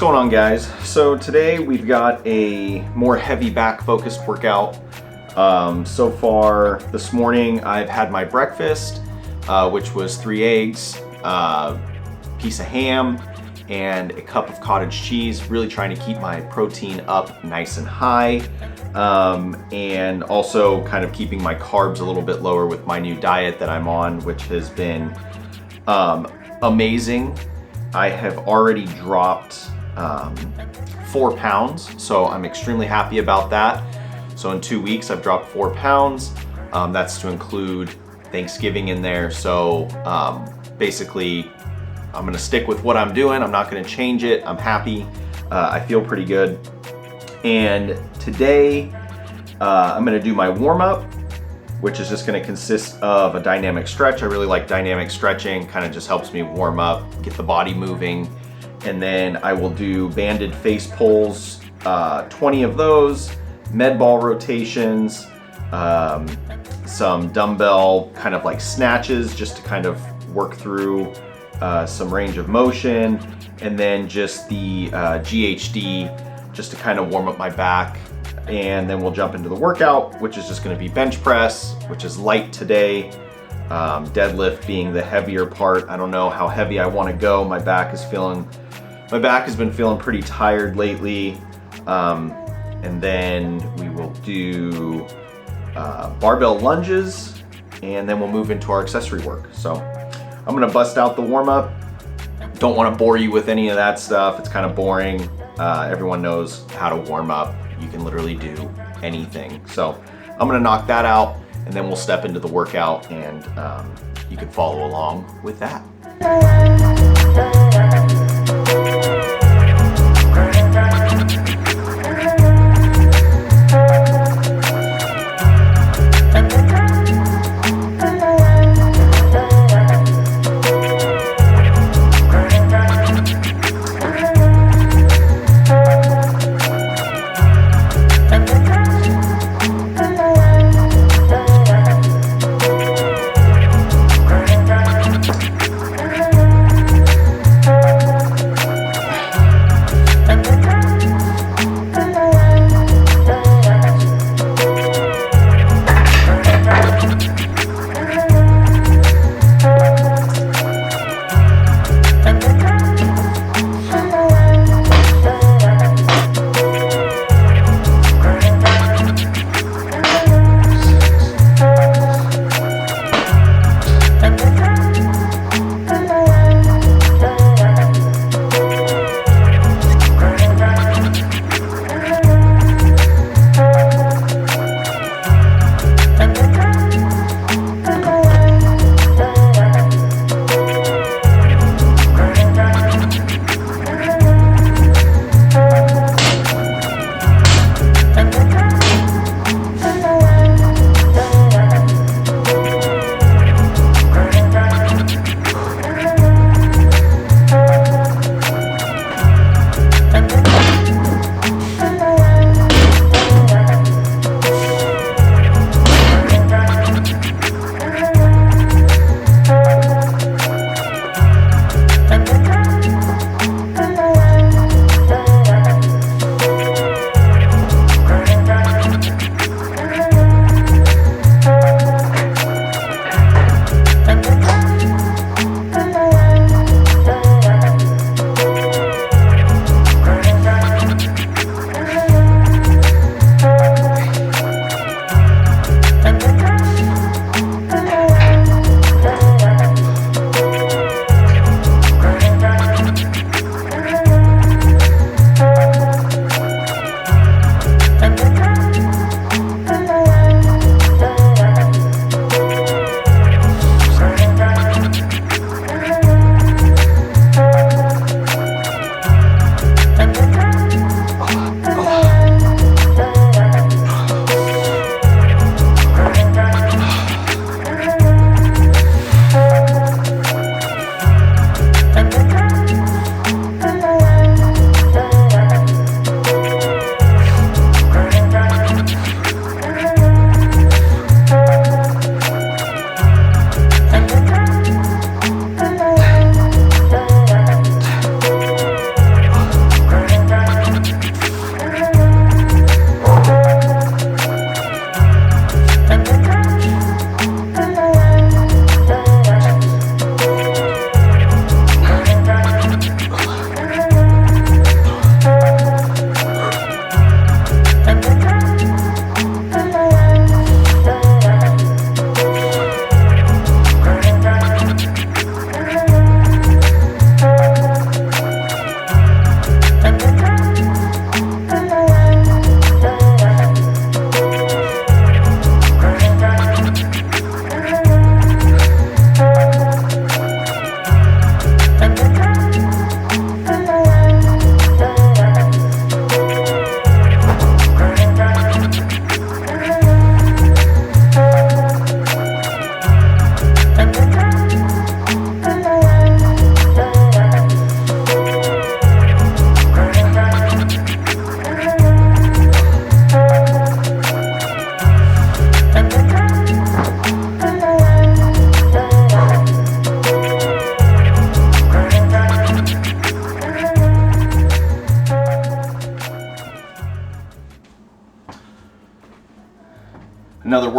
going on, guys? So today we've got a more heavy back focused workout. So far this morning I've had my breakfast, which was 3 eggs, piece of ham, and a cup of cottage cheese, really trying to keep my protein up nice and high, and also kind of keeping my carbs a little bit lower with my new diet that I'm on, which has been amazing. I have already dropped 4 pounds, so I'm extremely happy about that. So in 2 weeks I've dropped 4 pounds. That's to include Thanksgiving in there. So basically I'm gonna stick with what I'm doing. I'm not gonna change it. I'm happy. I feel pretty good. And today I'm gonna do my warm-up, which is just gonna consist of a dynamic stretch. I really like dynamic stretching, kind of just helps me warm up, get the body moving. And then I will do banded face pulls, 20 of those, med ball rotations, some dumbbell kind of like snatches just to kind of work through some range of motion, and then just the GHD just to kind of warm up my back. And then we'll jump into the workout, which is just going to be bench press, which is light today, deadlift being the heavier part. I don't know how heavy I want to go. My back has been feeling pretty tired lately. And then we will do barbell lunges, and then we'll move into our accessory work. So I'm gonna bust out the warm-up. Don't want to bore you with any of that stuff. It's kind of boring. Everyone knows how to warm up. You can literally do anything. So I'm gonna knock that out, and then we'll step into the workout, and you can follow along with that.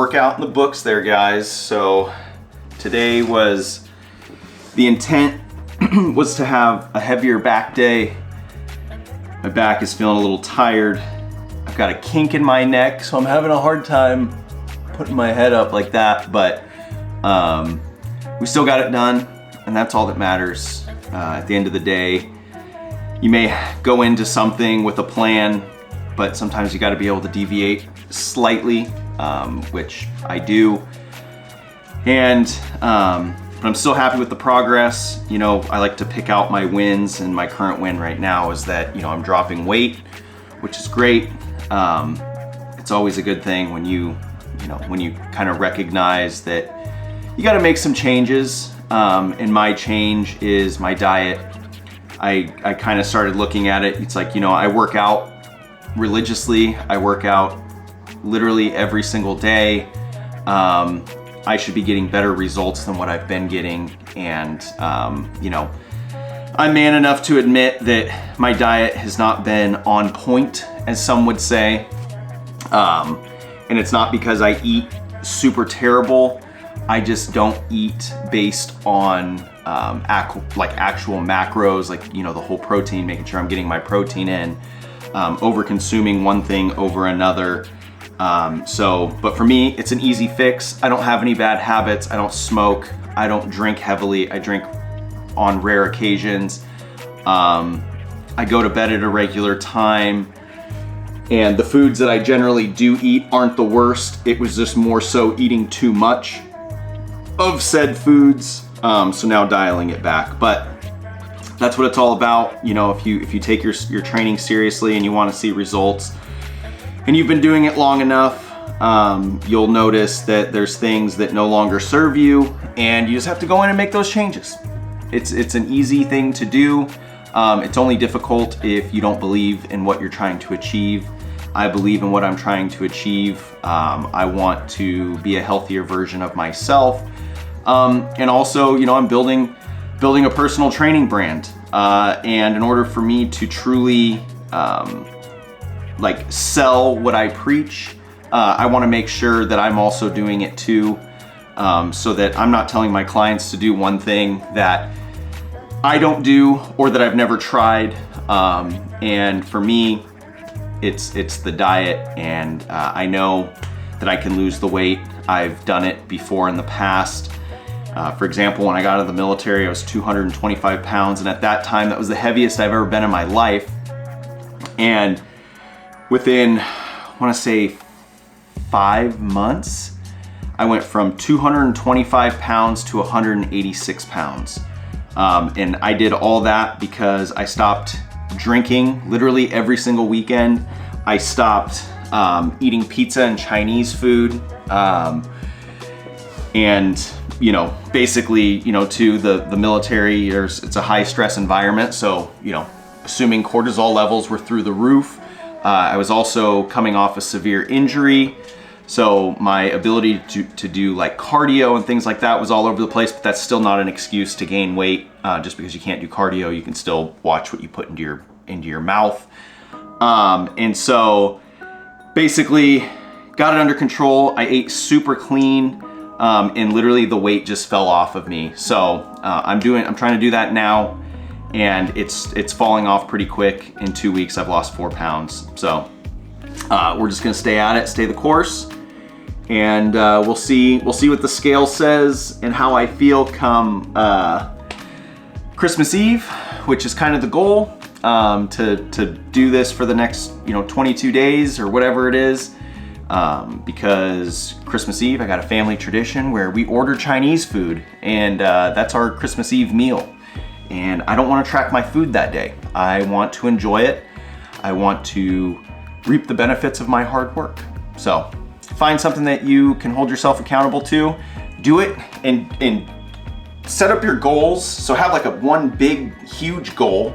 workout in the books there, guys. So today was, the intent was to have a heavier back day. My back is feeling a little tired. I've got a kink in my neck, so I'm having a hard time putting my head up like that, but we still got it done, and that's all that matters. At the end of the day, you may go into something with a plan, but sometimes you got to be able to deviate slightly, which I do. And but I'm still happy with the progress. You know, I like to pick out my wins, and my current win right now is that, you know, I'm dropping weight, which is great. It's always a good thing when you kind of recognize that you got to make some changes. And my change is my diet. I kind of started looking at it. It's like, you know, I work out religiously. I work out literally every single day. I should be getting better results than what I've been getting. And, you know, I'm man enough to admit that my diet has not been on point, as some would say. And it's not because I eat super terrible. I just don't eat based on actual macros, like, you know, the whole protein, making sure I'm getting my protein in, over consuming one thing over another. But for me, it's an easy fix. I don't have any bad habits. I don't smoke. I don't drink heavily. I drink on rare occasions. I go to bed at a regular time. And the foods that I generally do eat aren't the worst. It was just more so eating too much of said foods. So now dialing it back. But that's what it's all about. You know, if you take your training seriously and you want to see results, and you've been doing it long enough, you'll notice that there's things that no longer serve you, and you just have to go in and make those changes. It's an easy thing to do. It's only difficult if you don't believe in what you're trying to achieve. I believe in what I'm trying to achieve. I want to be a healthier version of myself. And also, you know, I'm building a personal training brand. And in order for me to truly sell what I preach, I want to make sure that I'm also doing it too, so that I'm not telling my clients to do one thing that I don't do or that I've never tried. And for me, it's the diet, and I know that I can lose the weight. I've done it before in the past. For example, when I got out of the military, I was 225 pounds, and at that time, that was the heaviest I've ever been in my life. And within, I want to say 5 months, I went from 225 pounds to 186 pounds. And I did all that because I stopped drinking literally every single weekend. I stopped eating pizza and Chinese food. And, you know, basically, you know, to the military, it's a high stress environment. So, you know, assuming cortisol levels were through the roof. I was also coming off a severe injury. So my ability to do like cardio and things like that was all over the place, but that's still not an excuse to gain weight. Just because you can't do cardio, you can still watch what you put into your mouth. And so basically got it under control. I ate super clean, and literally the weight just fell off of me. So I'm trying to do that now, and it's falling off pretty quick. In 2 weeks, I've lost 4 pounds. So we're just gonna stay at it, stay the course, and we'll see what the scale says and how I feel come Christmas Eve, which is kind of the goal, to do this for the next 22 days or whatever it is, because Christmas Eve I got a family tradition where we order Chinese food, and that's our Christmas Eve meal. And I don't want to track my food that day. I want to enjoy it. I want to reap the benefits of my hard work. So find something that you can hold yourself accountable to, do it, and set up your goals. So have like one big, huge goal,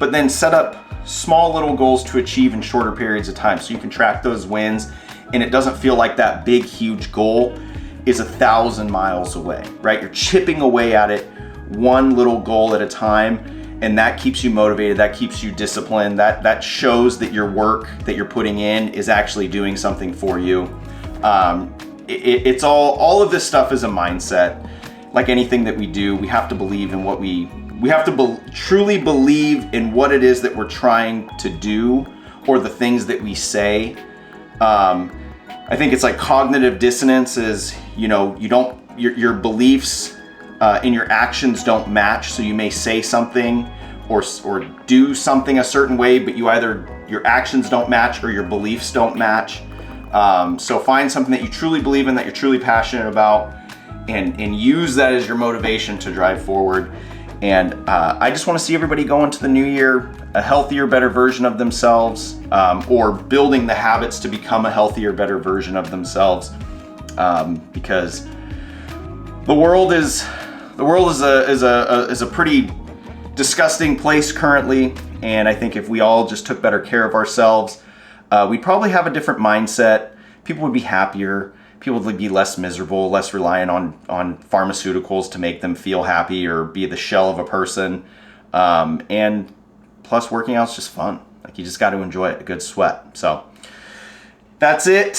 but then set up small little goals to achieve in shorter periods of time so you can track those wins, and it doesn't feel like that big, huge goal is 1,000 miles away, right? You're chipping away at it one little goal at a time, and that keeps you motivated, that keeps you disciplined, that shows that your work that you're putting in is actually doing something for you. it's all of this stuff is a mindset. Like anything that we do, we have to believe in what we have to truly believe in what it is that we're trying to do, or the things that we say. I think it's like cognitive dissonance is, you know, your beliefs and your actions don't match. So you may say something or do something a certain way, but your actions don't match or your beliefs don't match. So find something that you truly believe in, that you're truly passionate about, and use that as your motivation to drive forward. And I just want to see everybody go into the new year a healthier, better version of themselves, or building the habits to become a healthier, better version of themselves. Because the world is a pretty disgusting place currently, and I think if we all just took better care of ourselves, we'd probably have a different mindset. People would be happier. People would be less miserable, less reliant on pharmaceuticals to make them feel happy or be the shell of a person. And plus, working out's just fun. Like, you just got to enjoy it, a good sweat. So that's it.